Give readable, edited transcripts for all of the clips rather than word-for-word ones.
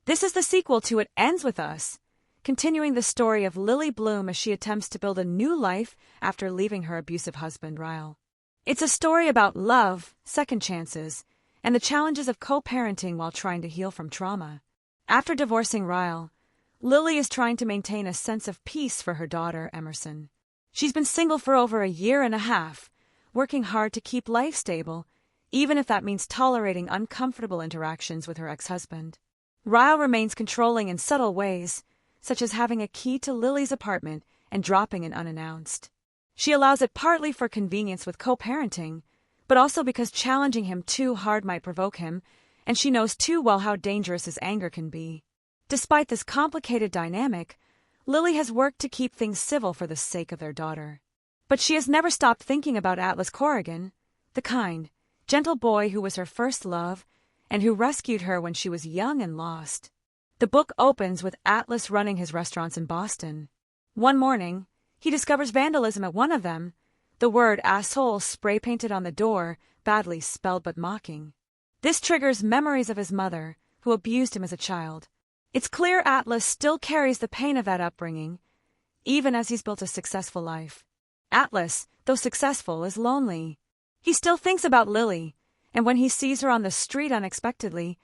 This is the sequel to It Ends With Us, continuing the story of Lily Bloom as she attempts to build a new life after leaving her abusive husband, Ryle. It's a story about love, second chances, and the challenges of co-parenting while trying to heal from trauma. After divorcing Ryle, Lily is trying to maintain a sense of peace for her daughter, Emerson. She's been single for over a year and a half, working hard to keep life stable, even if that means tolerating uncomfortable interactions with her ex-husband. Ryle remains controlling in subtle ways, such as having a key to Lily's apartment and dropping it unannounced. She allows it partly for convenience with co-parenting, but also because challenging him too hard might provoke him, and she knows too well how dangerous his anger can be. Despite this complicated dynamic, Lily has worked to keep things civil for the sake of their daughter. But she has never stopped thinking about Atlas Corrigan, the kind, gentle boy who was her first love and who rescued her when she was young and lost. The book opens with Atlas running his restaurants in Boston. One morning, he discovers vandalism at one of them, the word asshole spray-painted on the door, badly spelled but mocking. This triggers memories of his mother, who abused him as a child. It's clear Atlas still carries the pain of that upbringing, even as he's built a successful life. Atlas, though successful, is lonely. He still thinks about Lily, and when he sees her on the street unexpectedly,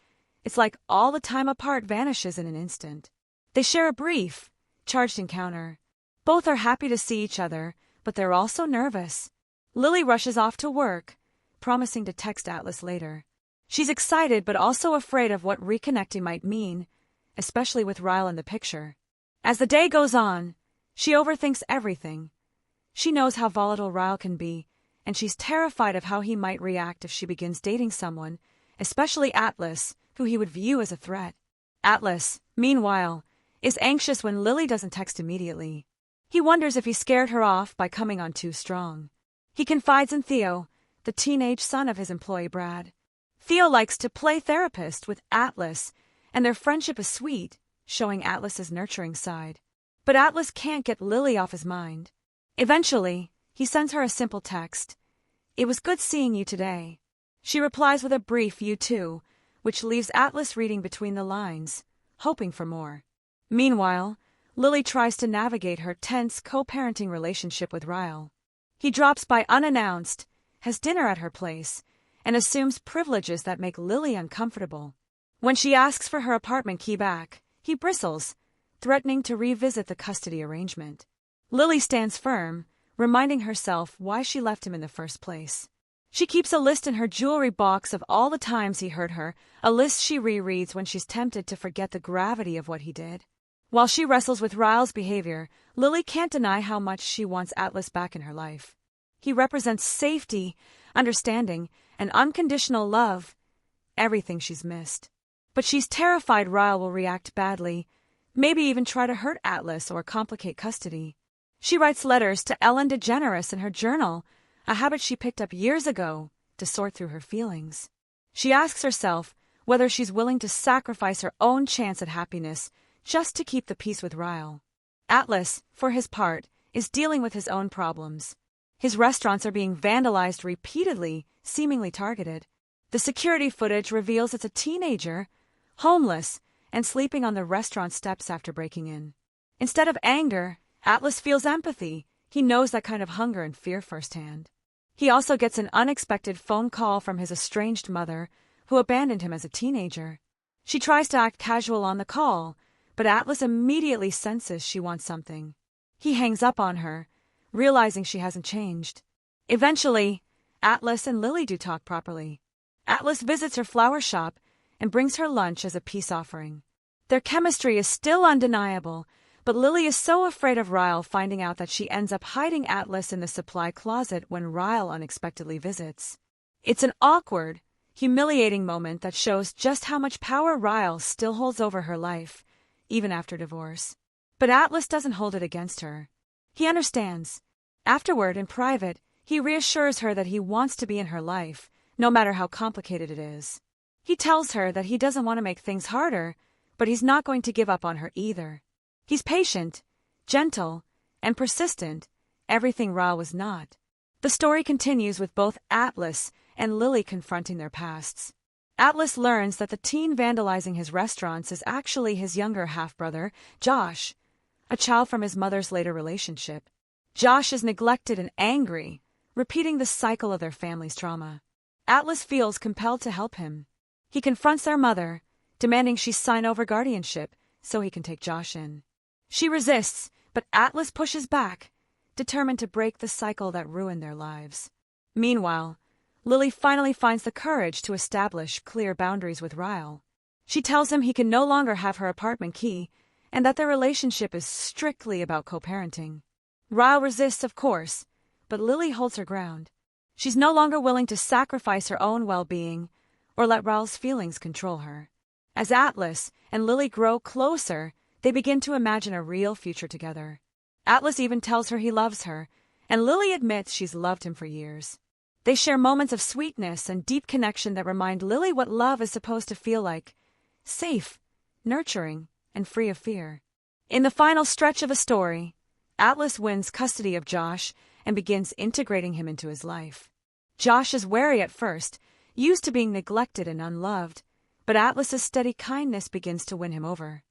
it's like all the time apart vanishes in an instant. They share a brief, charged encounter. Both are happy to see each other, but they're also nervous. Lily rushes off to work, promising to text Atlas later. She's excited but also afraid of what reconnecting might mean, especially with Ryle in the picture. As the day goes on, she overthinks everything. She knows how volatile Ryle can be, and she's terrified of how he might react if she begins dating someone, especially Atlas, who he would view as a threat. Atlas, meanwhile, is anxious when Lily doesn't text immediately. He wonders if he scared her off by coming on too strong. He confides in Theo, the teenage son of his employee Brad. Theo likes to play therapist with Atlas, and their friendship is sweet, showing Atlas's nurturing side. But Atlas can't get Lily off his mind. Eventually, he sends her a simple text. "It was good seeing you today." She replies with a brief "you too," which leaves Atlas reading between the lines, hoping for more. Meanwhile, Lily tries to navigate her tense co-parenting relationship with Ryle. He drops by unannounced, has dinner at her place, and assumes privileges that make Lily uncomfortable. When she asks for her apartment key back, he bristles, threatening to revisit the custody arrangement. Lily stands firm, reminding herself why she left him in the first place. She keeps a list in her jewelry box of all the times he hurt her, a list she rereads when she's tempted to forget the gravity of what he did. While she wrestles with Ryle's behavior, Lily can't deny how much she wants Atlas back in her life. He represents safety, understanding, and unconditional love, everything she's missed. But she's terrified Ryle will react badly, maybe even try to hurt Atlas or complicate custody. She writes letters to Ellen DeGeneres in her journal, a habit she picked up years ago, to sort through her feelings. She asks herself whether she's willing to sacrifice her own chance at happiness just to keep the peace with Ryle. Atlas, for his part, is dealing with his own problems. His restaurants are being vandalized repeatedly, seemingly targeted. The security footage reveals it's a teenager, homeless, and sleeping on the restaurant steps after breaking in. Instead of anger, Atlas feels empathy. He knows that kind of hunger and fear firsthand. He also gets an unexpected phone call from his estranged mother, who abandoned him as a teenager. She tries to act casual on the call, but Atlas immediately senses she wants something. He hangs up on her, realizing she hasn't changed. Eventually, Atlas and Lily do talk properly. Atlas visits her flower shop and brings her lunch as a peace offering. Their chemistry is still undeniable, but Lily is so afraid of Ryle finding out that she ends up hiding Atlas in the supply closet when Ryle unexpectedly visits. It's an awkward, humiliating moment that shows just how much power Ryle still holds over her life, even after divorce. But Atlas doesn't hold it against her. He understands. Afterward, in private, he reassures her that he wants to be in her life, no matter how complicated it is. He tells her that he doesn't want to make things harder, but he's not going to give up on her either. He's patient, gentle, and persistent, everything Ryle was not. The story continues with both Atlas and Lily confronting their pasts. Atlas learns that the teen vandalizing his restaurants is actually his younger half-brother, Josh, a child from his mother's later relationship. Josh is neglected and angry, repeating the cycle of their family's trauma. Atlas feels compelled to help him. He confronts their mother, demanding she sign over guardianship so he can take Josh in. She resists, but Atlas pushes back, determined to break the cycle that ruined their lives. Meanwhile, Lily finally finds the courage to establish clear boundaries with Ryle. She tells him he can no longer have her apartment key and that their relationship is strictly about co-parenting. Ryle resists, of course, but Lily holds her ground. She's no longer willing to sacrifice her own well-being or let Ryle's feelings control her. As Atlas and Lily grow closer, they begin to imagine a real future together. Atlas even tells her he loves her, and Lily admits she's loved him for years. They share moments of sweetness and deep connection that remind Lily what love is supposed to feel like: safe, nurturing, and free of fear. In the final stretch of a story, Atlas wins custody of Josh and begins integrating him into his life. Josh is wary at first, used to being neglected and unloved, but Atlas's steady kindness begins to win him over.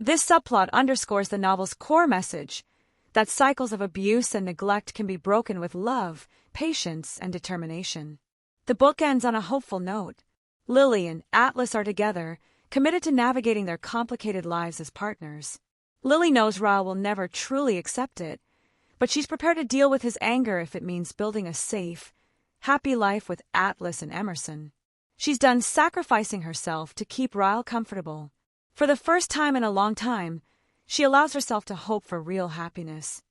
This subplot underscores the novel's core message that cycles of abuse and neglect can be broken with love, patience, and determination. The book ends on a hopeful note. Lily and Atlas are together, committed to navigating their complicated lives as partners. Lily knows Ryle will never truly accept it, but she's prepared to deal with his anger if it means building a safe, happy life with Atlas and Emerson. She's done sacrificing herself to keep Ryle comfortable. For the first time in a long time, she allows herself to hope for real happiness.